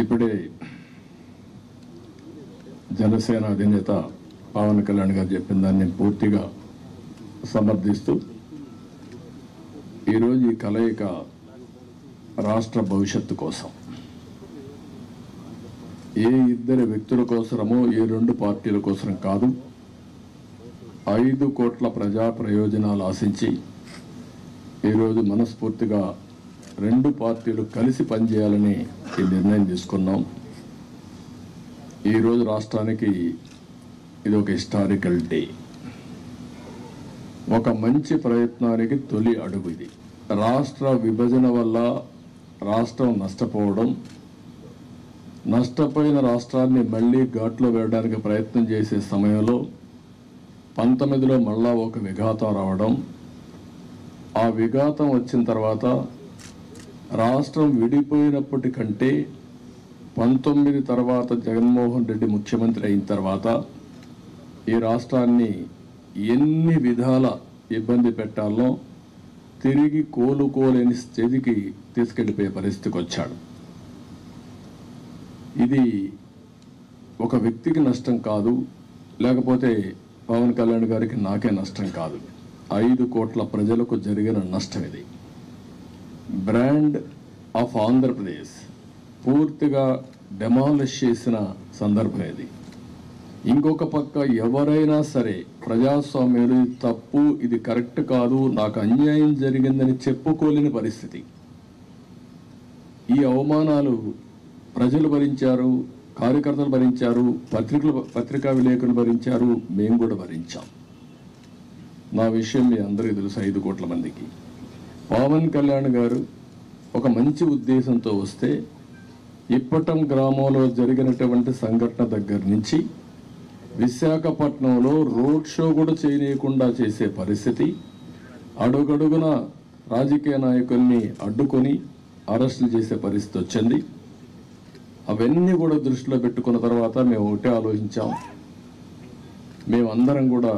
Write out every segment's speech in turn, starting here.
ఇప్పుడే జనసేన అధినేత పవన్ కళ్యాణ్ గారు చెప్పిన దాన్ని నేను పూర్తిగా సమర్థిస్తూ ఈరోజు ఈ కలయిక రాష్ట్ర భవిష్యత్తు కోసం, ఏ ఇద్దరు వ్యక్తుల కోసమో ఏ రెండు పార్టీల కోసం కాదు, 5 కోట్ల ప్రజా ప్రయోజనాలు ఆశించి ఈరోజు మనస్ఫూర్తిగా 2 పార్టీలు కలిసి పనిచేయాలని ఈ నిర్ణయం తీసుకున్నాం. ఈరోజు రాష్ట్రానికి ఇది ఒక హిస్టారికల్ డే, ఒక మంచి ప్రయత్నానికి తొలి అడుగు. ఇది రాష్ట్ర విభజన వల్ల రాష్ట్రం నష్టపోవడం, నష్టపోయిన రాష్ట్రాన్ని మళ్ళీ ఘాట్లో వేయడానికి ప్రయత్నం చేసే సమయంలో 19లో మళ్ళా ఒక విఘాతం రావడం, ఆ విఘాతం వచ్చిన తర్వాత రాష్ట్రం విడిపోయినప్పటికంటే 19 తర్వాత జగన్మోహన్ రెడ్డి ముఖ్యమంత్రి అయిన తర్వాత ఈ రాష్ట్రాన్ని ఎన్ని విధాల ఇబ్బంది పెట్టాలో తిరిగి కోలుకోలేని స్థితికి తీసుకెళ్లిపోయే పరిస్థితికి వచ్చాడు. ఇది ఒక వ్యక్తికి నష్టం కాదు, లేకపోతే పవన్ కళ్యాణ్ గారికి నాకే నష్టం కాదు, 5 కోట్ల ప్రజలకు జరిగిన నష్టం. ఇది బ్రాండ్ ఆఫ్ ఆంధ్రప్రదేశ్ పూర్తిగా డెమాలిష్ చేసిన సందర్భం ఇది. ఇంకొక పక్క ఎవరైనా సరే ప్రజాస్వామ్యులు ఇది తప్పు, ఇది కరెక్ట్ కాదు, నాకు అన్యాయం జరిగిందని చెప్పుకోలేని పరిస్థితి. ఈ అవమానాలు ప్రజలు భరించారు, కార్యకర్తలు భరించారు, పత్రికా విలేకరులు భరించారు, మేము కూడా భరించాం. నా విషయం మీ అందరికీ తెలుసు. 5 కోట్ల మందికి పవన్ కళ్యాణ్ గారు ఒక మంచి ఉద్దేశంతో వస్తే ఇప్పటం గ్రామంలో జరిగినటువంటి సంఘటన దగ్గర నుంచి విశాఖపట్నంలో రోడ్ షో కూడా చేయనీయకుండా చేసే పరిస్థితి, అడుగడుగున రాజకీయ నాయకుల్ని అడ్డుకొని అరెస్టులు చేసే పరిస్థితి వచ్చింది. అవన్నీ కూడా దృష్టిలో పెట్టుకున్న తర్వాత మేము ఒకటే ఆలోచించాం, మేమందరం కూడా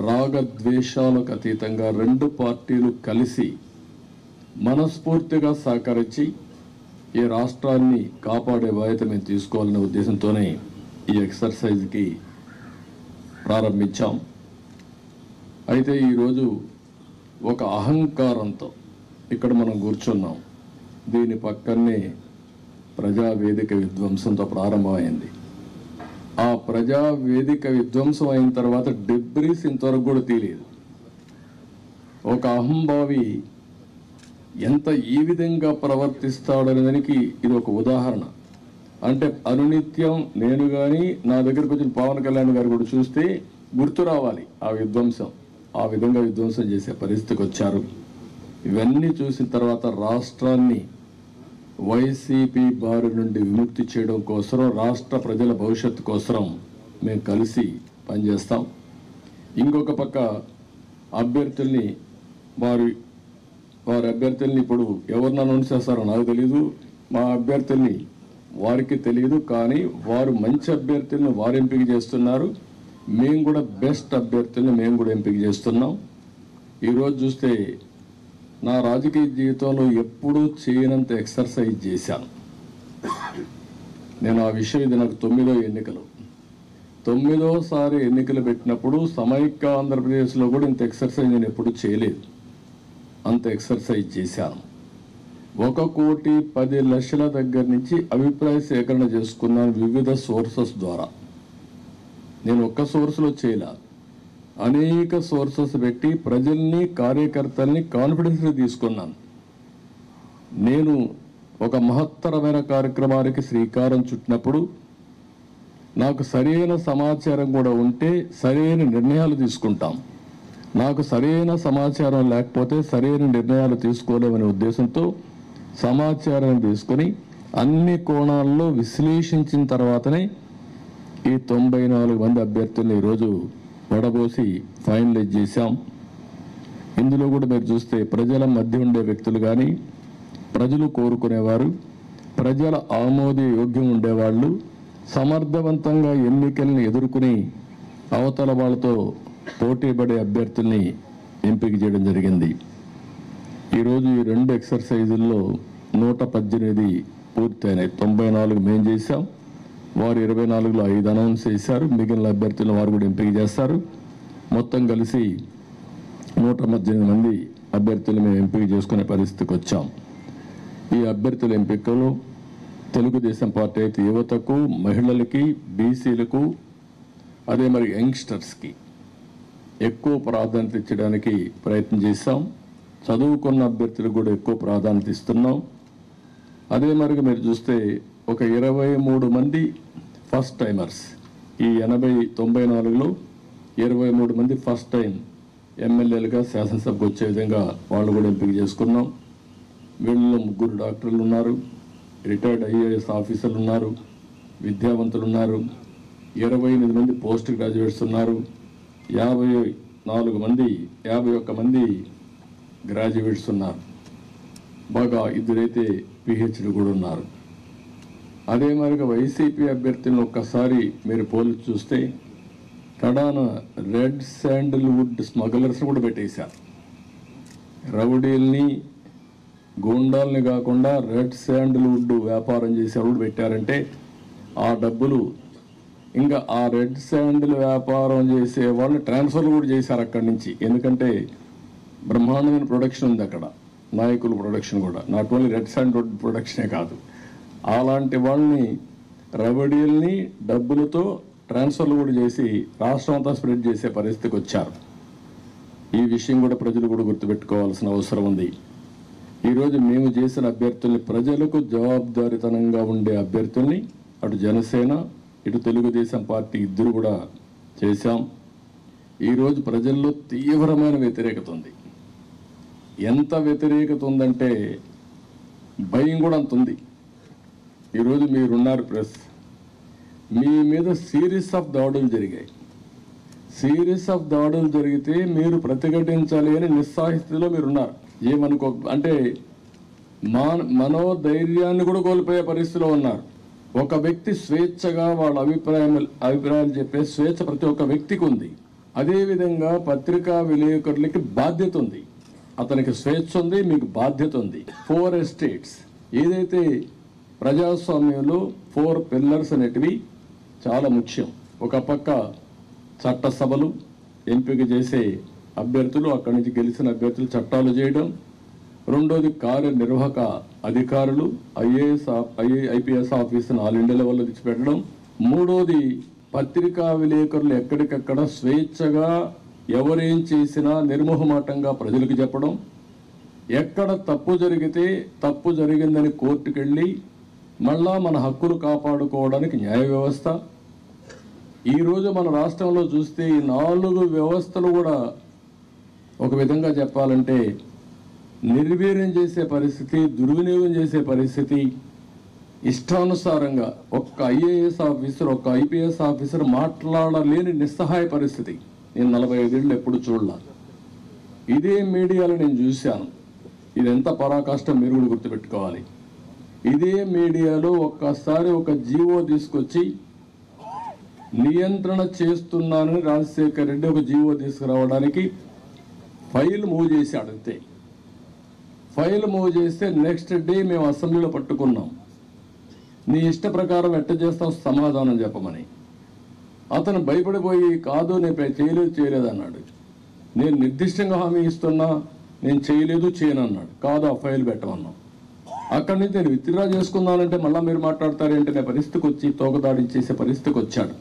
రాగద్వేషాలకు అతీతంగా 2 పార్టీలు కలిసి మనస్ఫూర్తిగా సహకరించి ఈ రాష్ట్రాన్ని కాపాడే బాధ్యత మేము తీసుకోవాలనే ఉద్దేశంతోనే ఈ ఎక్సర్సైజ్కి ప్రారంభించాం. అయితే ఈరోజు ఒక అహంకారంతో ఇక్కడ మనం కూర్చున్నాం. దీని పక్కనే ప్రజావేదిక విధ్వంసంతో ప్రారంభమైంది. ఆ ప్రజావేదిక విధ్వంసం అయిన తర్వాత డెబ్రీస్ ఇంతవరకు కూడా తెలియదు. ఒక అహంభావి ఎంత ఈ విధంగా ప్రవర్తిస్తాడనేదానికి ఇది ఒక ఉదాహరణ. అంటే అనునిత్యం నేను కానీ నా దగ్గరకు వచ్చిన పవన్ కళ్యాణ్ గారు కూడా చూస్తే గుర్తు రావాలి ఆ విధ్వంసం. ఆ విధంగా విధ్వంసం చేసే పరిస్థితికి వచ్చారు. ఇవన్నీ చూసిన తర్వాత రాష్ట్రాన్ని వైసీపీ బారి నుండి విముక్తి చేయడం కోసం, రాష్ట్ర ప్రజల భవిష్యత్తు కోసం మేము కలిసి పనిచేస్తాం. ఇంకొక పక్క అభ్యర్థుల్ని వారి అభ్యర్థుల్ని ఇప్పుడు ఎవరిని అనౌన్స్ చేస్తారో నాకు తెలియదు, మా అభ్యర్థుల్ని వారికి తెలియదు, కానీ వారు మంచి అభ్యర్థులను వారు ఎంపిక చేస్తున్నారు. మేము కూడా బెస్ట్ అభ్యర్థులను మేము కూడా ఎంపిక చేస్తున్నాం. ఈరోజు చూస్తే నా రాజకీయ జీవితంలో ఎప్పుడూ చేయనంత ఎక్సర్సైజ్ చేశాను నేను. ఆ విషయం ఇది నాకు 9వ ఎన్నికలు, 9వసారి ఎన్నికలు పెట్టినప్పుడు సమైక్య ఆంధ్రప్రదేశ్లో కూడా ఇంత ఎక్సర్సైజ్ నేను ఎప్పుడు చేయలేదు. అంత ఎక్సర్సైజ్ చేశాను. 1,10,00,000 దగ్గర నుంచి అభిప్రాయ సేకరణ చేసుకున్నాను వివిధ సోర్సెస్ ద్వారా. నేను ఒక్క సోర్స్లో చేయలే, అనేక సోర్సెస్ పెట్టి ప్రజల్ని కార్యకర్తల్ని కాన్ఫిడెన్స్గా తీసుకున్నాను. నేను ఒక మహత్తరమైన కార్యక్రమానికి శ్రీకారం చుట్టినప్పుడు నాకు సరైన సమాచారం కూడా ఉంటే సరైన నిర్ణయాలు తీసుకుంటాం. నాకు సరైన సమాచారం లేకపోతే సరైన నిర్ణయాలు తీసుకోలేమనే ఉద్దేశంతో సమాచారం తీసుకొని అన్ని కోణాల్లో విశ్లేషించిన తర్వాతనే ఈ 94 మంది అభ్యర్థుల్ని ఈరోజు వడబోసి ఫైనలైజ్ చేశాం. ఇందులో కూడా మీరు చూస్తే ప్రజల మధ్య ఉండే వ్యక్తులు కానీ, ప్రజలు కోరుకునేవారు, ప్రజల ఆమోదయోగ్యం ఉండేవాళ్ళు, సమర్థవంతంగా ఎన్నికల్ని ఎదుర్కొని అవతల వాళ్ళతో పోటీపడే అభ్యర్థుల్ని ఎంపిక చేయడం జరిగింది. ఈరోజు ఈ 2 ఎక్సర్సైజుల్లో 118 పూర్తయినాయి. 94 మేము చేశాం, వారు 24లో 5 అనౌన్స్ చేశారు. మిగిలిన అభ్యర్థులను వారు కూడా ఎంపిక చేస్తారు. మొత్తం కలిసి 118 మంది అభ్యర్థులు మేము ఎంపిక చేసుకునే పరిస్థితికి వచ్చాం. ఈ అభ్యర్థుల ఎంపికలో తెలుగుదేశం పార్టీ అయితే యువతకు, మహిళలకి, బీసీలకు, అదే మరి యంగ్స్టర్స్కి ఎక్కువ ప్రాధాన్యత ఇచ్చడానికి ప్రయత్నం చేశాం. చదువుకున్న అభ్యర్థులకు కూడా ఎక్కువ ప్రాధాన్యత ఇస్తున్నాం. అదే మరి మీరు చూస్తే ఒక 23 మంది ఫస్ట్ టైమర్స్, ఈ 94లో 23 మంది ఫస్ట్ టైం ఎమ్మెల్యేలుగా శాసనసభకు వచ్చే విధంగా వాళ్ళు కూడా ఎంపిక చేసుకున్నాం. వీళ్ళలో 3 డాక్టర్లు ఉన్నారు, రిటైర్డ్ ఐఏఎస్ ఆఫీసర్లు ఉన్నారు, విద్యావంతులు ఉన్నారు, 28 మంది పోస్ట్ గ్రాడ్యుయేట్స్ ఉన్నారు, 51 మంది గ్రాడ్యుయేట్స్ ఉన్నారు, బాగా 2 అయితే పిహెచ్డి కూడా ఉన్నారు. అదే మరిగా వైసీపీ అభ్యర్థులను ఒక్కసారి మీరు పోల్చి చూస్తే కడాన రెడ్ శాండిల్వుడ్ స్మగ్లర్స్ కూడా పెట్టేశారు. రౌడీల్ని, గూండాల్ని కాకుండా రెడ్ శాండిల్వుడ్ వ్యాపారం చేసేవాళ్ళు కూడా పెట్టారంటే ఆ డబ్బులు ఇంకా ఆ రెడ్ శాండిల్ వ్యాపారం చేసే వాళ్ళు ట్రాన్స్ఫర్లు కూడా చేశారు అక్కడి నుంచి. ఎందుకంటే బ్రహ్మాండమైన ప్రొడక్షన్ ఉంది అక్కడ, నాయకుల ప్రొడక్షన్ కూడా, నాట్ ఓన్లీ రెడ్ శాండిల్వుడ్ ప్రొడక్షనే కాదు. అలాంటి వాళ్ళని, రౌడీల్ని డబ్బులతో ట్రాన్స్ఫర్లు కూడా చేసి రాష్ట్రం అంతా స్ప్రెడ్ చేసే పరిస్థితికి వచ్చారు. ఈ విషయం కూడా ప్రజలు కూడా గుర్తుపెట్టుకోవాల్సిన అవసరం ఉంది. ఈరోజు మేము చేసిన అభ్యర్థుల్ని, ప్రజలకు జవాబుదారీతనంగా ఉండే అభ్యర్థుల్ని అటు జనసేన ఇటు తెలుగుదేశం పార్టీ ఇద్దరు కూడా చేశాం. ఈరోజు ప్రజల్లో తీవ్రమైన వ్యతిరేకత ఉంది. ఎంత వ్యతిరేకత ఉందంటే భయం కూడా అంత ఉంది. ఈరోజు మీరున్నారు ప్రెస్, మీ మీద సిరీస్ ఆఫ్ దాడులు జరిగాయి. సిరీస్ ఆఫ్ దాడులు జరిగితే మీరు ప్రతిఘటించాలి అని నిస్సాహితిలో మీరున్నారు. ఏమనుకో అంటే మనోధైర్యాన్ని కూడా కోల్పోయే పరిస్థితిలో ఉన్నారు. ఒక వ్యక్తి స్వేచ్ఛగా వాళ్ళ అభిప్రాయాలు చెప్పే స్వేచ్ఛ ప్రతి ఒక్క వ్యక్తికి ఉంది. అదేవిధంగా పత్రికా విలేకరులకి బాధ్యత ఉంది. అతనికి స్వేచ్ఛ ఉంది, మీకు బాధ్యత ఉంది. 4 ఎస్టేట్స్ ఏదైతే ప్రజాస్వామ్యంలో 4 పిల్లర్స్ అనేటివి చాలా ముఖ్యం. ఒక పక్క చట్టసభలు, ఎంపిక చేసే అభ్యర్థులు, అక్కడి నుంచి గెలిచిన అభ్యర్థులు చట్టాలు చేయడం. రెండోది కార్యనిర్వాహక అధికారులు, ఐపీఎస్ ఆఫీసును ఆల్ ఇండియా లెవెల్లో తెచ్చిపెట్టడం. మూడోది పత్రికా విలేకరులు ఎక్కడికక్కడ స్వేచ్ఛగా ఎవరేం చేసినా నిర్మోహమాటంగా ప్రజలకు చెప్పడం. ఎక్కడ తప్పు జరిగితే తప్పు జరిగిందని కోర్టుకెళ్ళి మళ్ళా మన హక్కులు కాపాడుకోవడానికి న్యాయ వ్యవస్థ. ఈరోజు మన రాష్ట్రంలో చూస్తే ఈ 4 వ్యవస్థలు కూడా ఒక విధంగా చెప్పాలంటే నిర్వీర్యం చేసే పరిస్థితి, దుర్వినియోగం చేసే పరిస్థితి. ఇష్టానుసారంగా ఒక్క ఐఏఎస్ ఆఫీసర్, ఒక్క ఐపీఎస్ ఆఫీసర్ మాట్లాడలేని నిస్సహాయ పరిస్థితి నేను 45 ఏళ్ళు ఎప్పుడు చూడలా. ఇదే మీడియాలో నేను చూశాను. ఇది ఎంత పరాకాష్టం మీరు కూడా గుర్తుపెట్టుకోవాలి. ఇదే మీడియాలో ఒక్కసారి ఒక జీవో తీసుకొచ్చి నియంత్రణ చేస్తున్నానని రాజశేఖర్ రెడ్డి ఒక జీవో తీసుకురావడానికి ఫైల్ మూవ్ చేశాడు. అంతే, ఫైల్ మూవ్ చేస్తే నెక్స్ట్ డే మేము అసెంబ్లీలో పట్టుకున్నాం. నీ ఇష్ట ప్రకారం ఎట్ట చేస్తాం సమాధానం చెప్పమని. అతను భయపడిపోయి కాదు నేను చేయలేదు అన్నాడు. నేను నిర్దిష్టంగా హామీ ఇస్తున్నా, నేను చేయను అన్నాడు. కాదు ఆ ఫైల్ పెట్టమన్నాం. అక్కడి నుంచి నేను విత్డ్రా చేసుకున్నానంటే మళ్ళీ మీరు మాట్లాడతారేంటి అనే పరిస్థితికి వచ్చి తోకదాడించేసే పరిస్థితికి వచ్చాడు.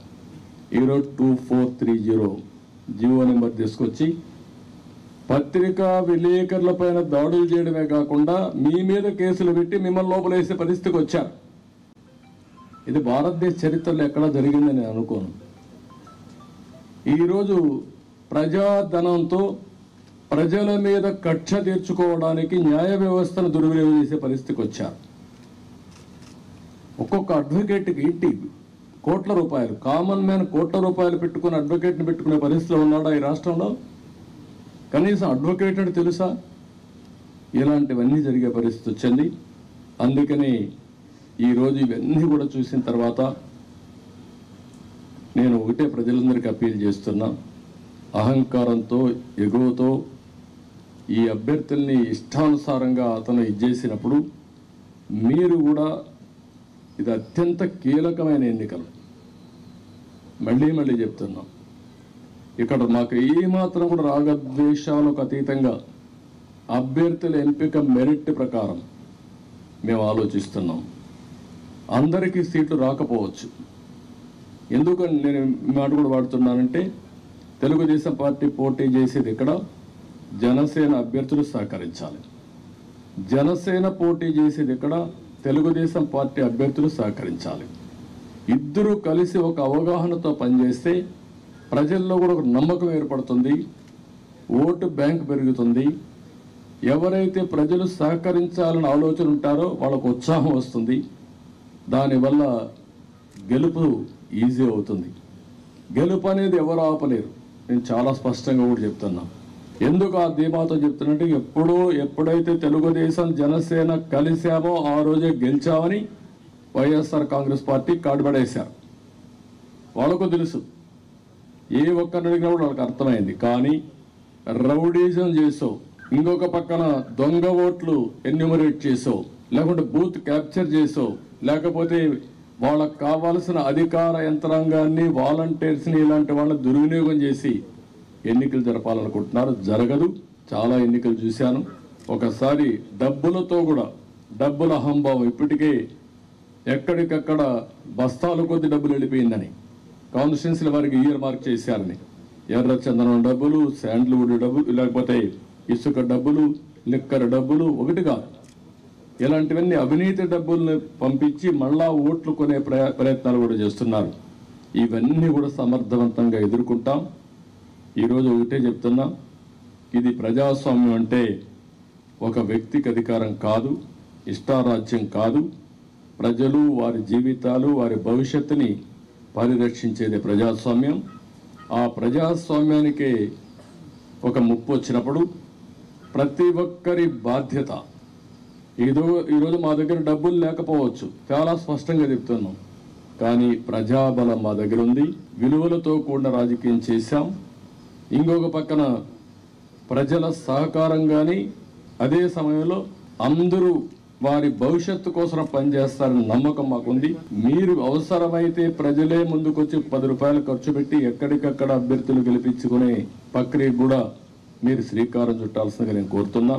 ఈరోజు 2430 జీవో నెంబర్ తీసుకొచ్చి పత్రికా విలేకరుల పైన దాడులు చేయడమే కాకుండా మీ మీద కేసులు పెట్టి మిమ్మల్ని లోపలేసే పరిస్థితికి వచ్చారు. ఇది భారతదేశ చరిత్రలో ఎక్కడా జరిగిందని నేను అనుకోను. ఈరోజు ప్రజాధనంతో ప్రజల మీద కక్ష తీర్చుకోవడానికి న్యాయ వ్యవస్థను దుర్వినియోగం చేసే పరిస్థితికి వచ్చారు. ఒక్కొక్క అడ్వకేట్కి ఇంటి కోట్ల రూపాయలు, కామన్ మ్యాన్ కోట్ల రూపాయలు పెట్టుకుని అడ్వకేట్ని పెట్టుకునే పరిస్థితిలో ఉన్నాడా ఈ రాష్ట్రంలో? కనీసం అడ్వకేట్ అంటే తెలుసా? ఇలాంటివన్నీ జరిగే పరిస్థితి వచ్చింది. అందుకని ఈరోజు ఇవన్నీ కూడా చూసిన తర్వాత నేను ఒకటే ప్రజలందరికీ అప్పీల్ చేస్తున్నా, అహంకారంతో ఎగువతో ఈ అభ్యర్థుల్ని ఇష్టానుసారంగా అతను ఇచ్చేసినప్పుడు మీరు కూడా ఇది అత్యంత కీలకమైన ఎన్నికలు. మళ్ళీ చెప్తున్నాం, ఇక్కడ మాకు ఏమాత్రం కూడా రాగద్వేషాలకు అతీతంగా అభ్యర్థుల ఎంపిక మెరిట్ ప్రకారం మేము ఆలోచిస్తున్నాం. అందరికీ సీట్లు రాకపోవచ్చు. ఎందుకని నేను మాట కూడా వాడుతున్నానంటే, తెలుగుదేశం పార్టీ పోటీ చేసేది ఇక్కడ జనసేన అభ్యర్థులు సహకరించాలి. జనసేన పోటీ చేసేది ఇక్కడ తెలుగుదేశం పార్టీ అభ్యర్థులు సహకరించాలి. ఇద్దరూ కలిసి ఒక అవగాహనతో పనిచేస్తే ప్రజల్లో కూడా ఒక నమ్మకం ఏర్పడుతుంది, ఓటు బ్యాంక్ పెరుగుతుంది. ఎవరైతే ప్రజలు సహకరించాలని ఆలోచన ఉంటారో వాళ్ళకు ఉత్సాహం వస్తుంది. దానివల్ల గెలుపు ఈజీ అవుతుంది. గెలుపు అనేది ఎవరు ఆపలేరు. నేను చాలా స్పష్టంగా కూడా చెప్తున్నా. ఎందుకు ఆ ధీమాతో చెప్తున్నట్టు, ఎప్పుడైతే తెలుగుదేశం జనసేన కలిశామో ఆ రోజే గెలిచామని వైఎస్ఆర్ కాంగ్రెస్ పార్టీ కాడుపడేశారు. వాళ్ళకు తెలుసు, ఏ ఒక్కరిని అడిగినా కూడా వాళ్ళకి అర్థమైంది. కానీ రౌడీజం చేసో, ఇంకొక పక్కన దొంగ ఓట్లు ఎన్యూమరేట్ చేసో, లేకుంటే బూత్ క్యాప్చర్ చేసో, లేకపోతే వాళ్ళకు కావాల్సిన అధికార యంత్రాంగాన్ని, వాలంటీర్స్ని, ఇలాంటి వాళ్ళని దుర్వినియోగం చేసి ఎన్నికలు జరపాలనుకుంటున్నారు. జరగదు. చాలా ఎన్నికలు చూశాను. ఒకసారి డబ్బులతో కూడా, డబ్బుల అహంభావం ఇప్పటికే ఎక్కడికక్కడ బస్తాలు కొద్ది డబ్బులు వెళ్ళిపోయిందని, కాన్స్టిట్యున్సీల వారికి ఇయర్ మార్క్ చేశారని, ఎర్ర చందనం డబ్బులు, శాండ్ల్వుడ్ డబ్బులు, లేకపోతే ఇసుక డబ్బులు, లిక్కర్ డబ్బులు, ఒకటి కాదు, ఇలాంటివన్నీ అవినీతి డబ్బుల్ని పంపించి మళ్ళా ఓట్లు కొనే ప్రయత్నాలు కూడా చేస్తున్నారు. ఇవన్నీ కూడా సమర్థవంతంగా ఎదుర్కొంటాం. ఈరోజు ఒకటే చెప్తున్నా, ఇది ప్రజాస్వామ్యం అంటే ఒక వ్యక్తికి అధికారం కాదు, ఇష్టారాజ్యం కాదు. ప్రజలు వారి జీవితాలు, వారి భవిష్యత్తుని పరిరక్షించేది ప్రజాస్వామ్యం. ఆ ప్రజాస్వామ్యానికే ఒక ముప్పు వచ్చినప్పుడు ప్రతి ఒక్కరి బాధ్యత. ఈరోజు మా దగ్గర డబ్బులు లేకపోవచ్చు, చాలా స్పష్టంగా చెప్తున్నాం. కానీ ప్రజాబలం మా దగ్గర ఉంది. విలువలతో కూడిన రాజకీయం చేశాం. ఇంకొక పక్కన ప్రజల సహకారం కానీ, అదే సమయంలో అందరూ వారి భవిష్యత్తు కోసం పనిచేస్తారని నమ్మకం మాకుంది. మీరు అవసరమైతే ప్రజలే ముందుకొచ్చి 10 రూపాయలు ఖర్చు పెట్టి ఎక్కడికక్కడ అభ్యర్థులు గెలిపించుకునే ప్రక్రియ కూడా మీరు శ్రీకారం చుట్టాల్సిందిగా నేను కోరుతున్నా.